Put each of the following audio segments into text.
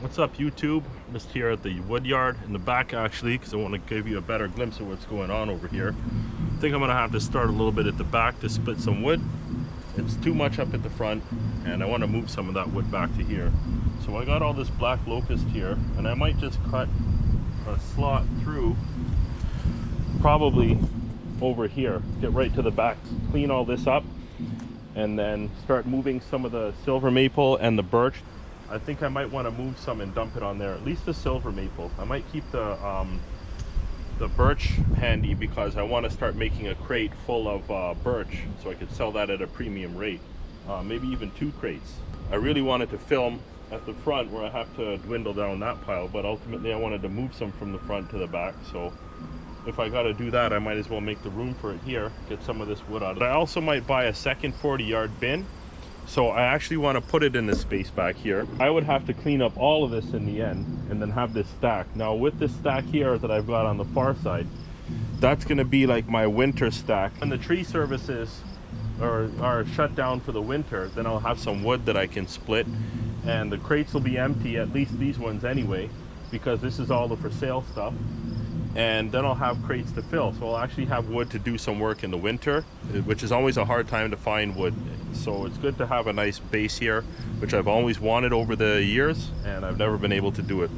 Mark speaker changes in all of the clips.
Speaker 1: What's up, YouTube? Just here at the wood yard in the back, actually, because I want to give you a better glimpse of what's going on over here. I think I'm going to have to start a little bit at the back to split some wood. It's too much up at the front, and I want to move some of that wood back to here. So I got all this black locust here, and I might just cut a slot through, probably over here, get right to the back, clean all this up, and then start moving some of the silver maple and the birch. I think I might want to move some and dump it on there, at least the silver maple. I might keep the birch handy because I want to start making a crate full of birch so I could sell that at a premium rate, maybe even 2 crates. I really wanted to film at the front where I have to dwindle down that pile, but ultimately I wanted to move some from the front to the back. So if I got to do that, I might as well make the room for it here, get some of this wood out of it. I also might buy a second 40-yard bin. So I actually want to put it in this space back here. I would have to clean up all of this in the end and then have this stack. Now with this stack here that I've got on the far side, that's going to be like my winter stack. When the tree services are shut down for the winter, then I'll have some wood that I can split, and the crates will be empty, at least these ones anyway, because this is all the for sale stuff. And then I'll have crates to fill, so I'll actually have wood to do some work in the winter, which is always a hard time to find wood. So it's good to have a nice base here, which I've always wanted over the years, and I've never been able to do it.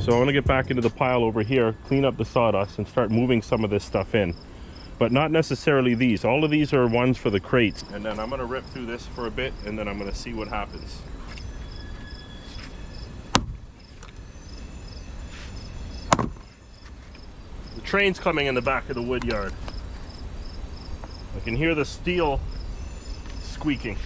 Speaker 1: So I want to get back into the pile over here, clean up the sawdust, and start moving some of this stuff in. But not necessarily these. All of these are ones for the crates. And then I'm going to rip through this for a bit, and then I'm going to see what happens. The train's coming in the back of the wood yard. I can hear the steel squeaking.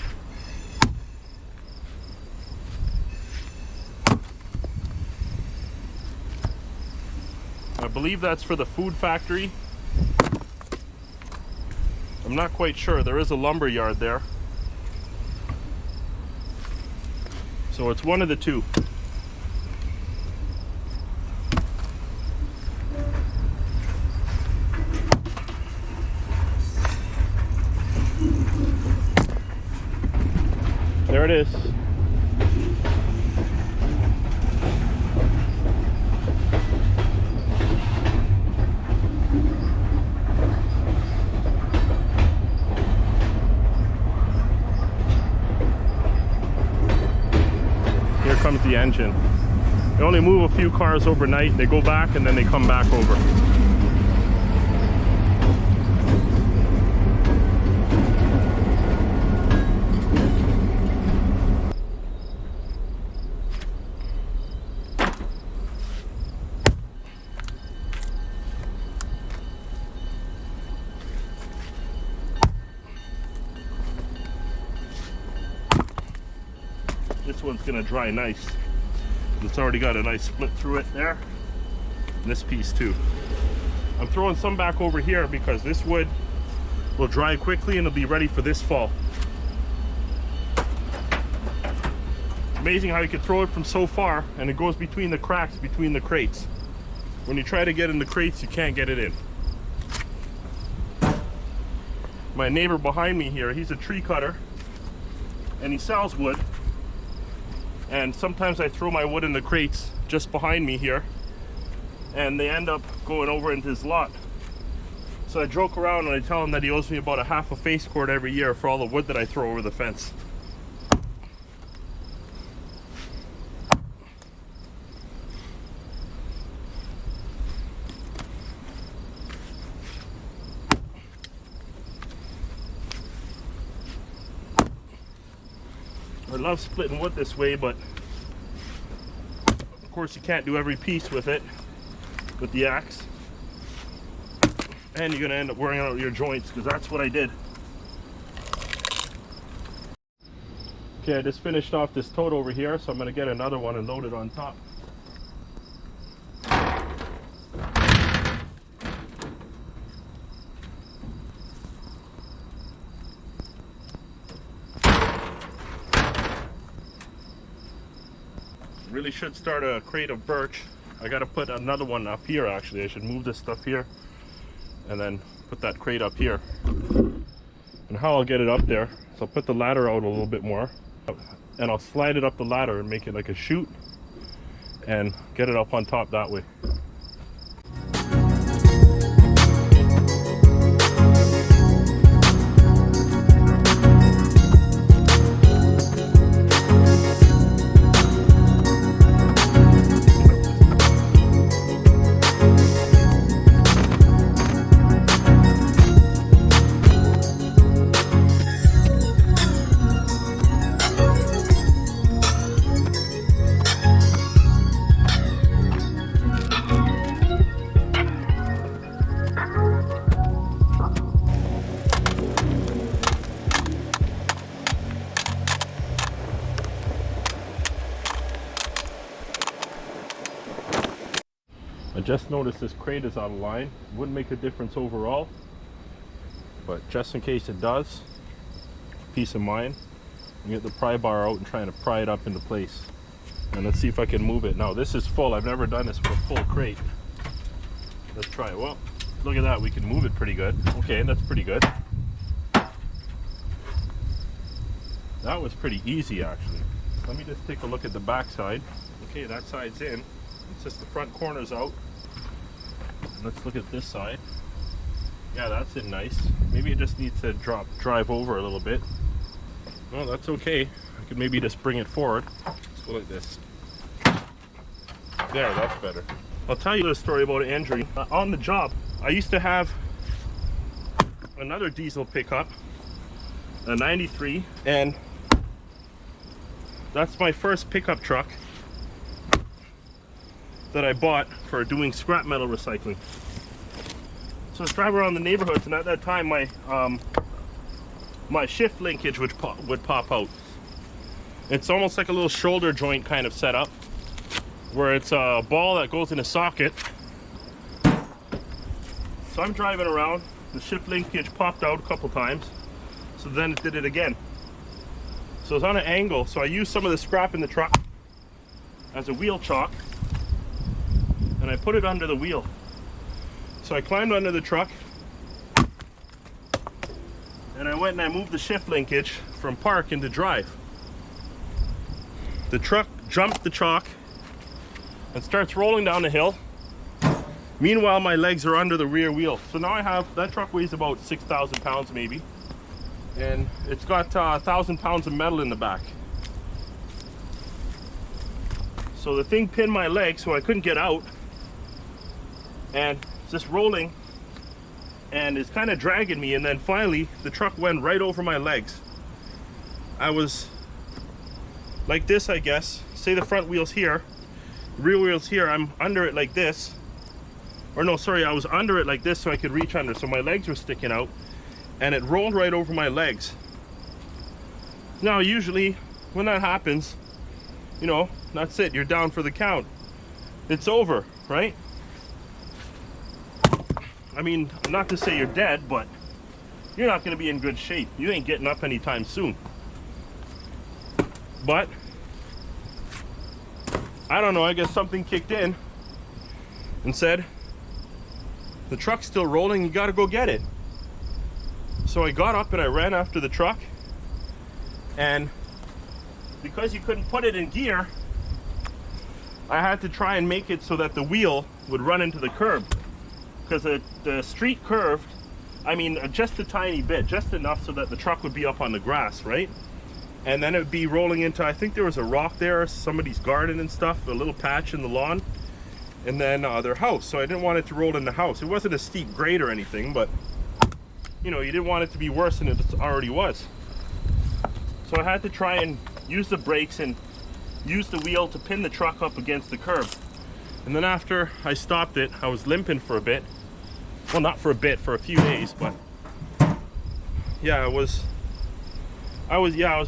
Speaker 1: I believe that's for the food factory, I'm not quite sure. There is a lumber yard there. So it's one of the two. There it is. Here comes the engine. They only move a few cars overnight, they go back and then they come back over. This one's gonna dry nice. It's already got a nice split through it there. And this piece too. I'm throwing some back over here because this wood will dry quickly and it'll be ready for this fall. Amazing how you can throw it from so far and it goes between the cracks between the crates. When you try to get in the crates, you can't get it in. My neighbor behind me here, he's a tree cutter and he sells wood. And sometimes I throw my wood in the crates just behind me here and they end up going over into his lot. So I joke around and I tell him that he owes me about a half a face cord every year for all the wood that I throw over the fence. I love splitting wood this way, but of course you can't do every piece with it, with the axe. And you're gonna end up wearing out your joints, because that's what I did. Okay, I just finished off this tote over here, so I'm gonna get another one and load it on top. Really should start a crate of birch. I gotta put another one up here actually. I should move this stuff here and then put that crate up here. And how I'll get it up there, so I'll put the ladder out a little bit more and I'll slide it up the ladder and make it like a chute and get it up on top that way. I just noticed this crate is out of line. Wouldn't make a difference overall, but just in case it does, peace of mind. I'm get the pry bar out and trying to pry it up into place. And let's see if I can move it. Now this is full. I've never done this with a full crate. Let's try it. Well, look at that. We can move it pretty good. Okay, that's pretty good. That was pretty easy actually. Let me just take a look at the back side. Okay, that side's in. It's just the front corner's out. Let's look at this side. Yeah, that's in nice. Maybe it just needs to drive over a little bit. No, that's okay. I could maybe just bring it forward. Let's go like this. There, that's better. I'll tell you a story about an injury. On the job, I used to have another diesel pickup, a 93, and that's my first pickup truck that I bought for doing scrap metal recycling. So I was driving around the neighborhoods, and at that time my shift linkage would pop out. It's almost like a little shoulder joint kind of setup, where it's a ball that goes in a socket. So I'm driving around, the shift linkage popped out a couple times, so then it did it again. So it's on an angle, so I used some of the scrap in the truck as a wheel chock, and I put it under the wheel. So I climbed under the truck, and I went and I moved the shift linkage from park into drive. The truck jumps the chalk and starts rolling down the hill. Meanwhile, my legs are under the rear wheel. So now I have, that truck weighs about 6,000 pounds maybe. And it's got 1,000 pounds of metal in the back. So the thing pinned my leg so I couldn't get out. And it's just rolling and it's kind of dragging me, and then finally the truck went right over my legs. I was like this, I guess. Say the front wheel's here, the rear wheel's here. I'm under it like this. Or no, sorry, I was under it like this so I could reach under. So my legs were sticking out and it rolled right over my legs. Now, usually when that happens, you know, that's it. You're down for the count. It's over, right? I mean, not to say you're dead, but you're not going to be in good shape. You ain't getting up anytime soon. But I don't know, I guess something kicked in and said, the truck's still rolling, you gotta go get it. So I got up and I ran after the truck, and because you couldn't put it in gear, I had to try and make it so that the wheel would run into the curb, because the street curved, I mean, just a tiny bit, just enough so that the truck would be up on the grass, right? And then it would be rolling into, I think there was a rock there, somebody's garden and stuff, a little patch in the lawn, and then their house. So I didn't want it to roll in the house. It wasn't a steep grade or anything, but you know, you didn't want it to be worse than it already was. So I had to try and use the brakes and use the wheel to pin the truck up against the curb. And then after I stopped it, I was limping for a bit. Well, not for a bit, for a few days, but yeah, I was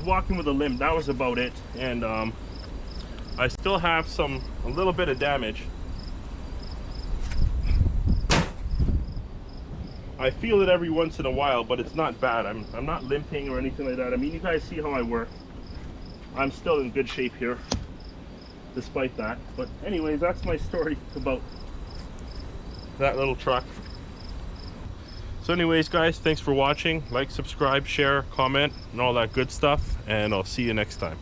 Speaker 1: walking with a limp. That was about it. And I still have a little bit of damage. I feel it every once in a while, but it's not bad. I'm not limping or anything like that. I mean, you guys see how I work. I'm still in good shape here, despite that. But anyways, that's my story about that little truck. So anyways, guys, thanks for watching. Like, subscribe, share, comment, and all that good stuff. And I'll see you next time.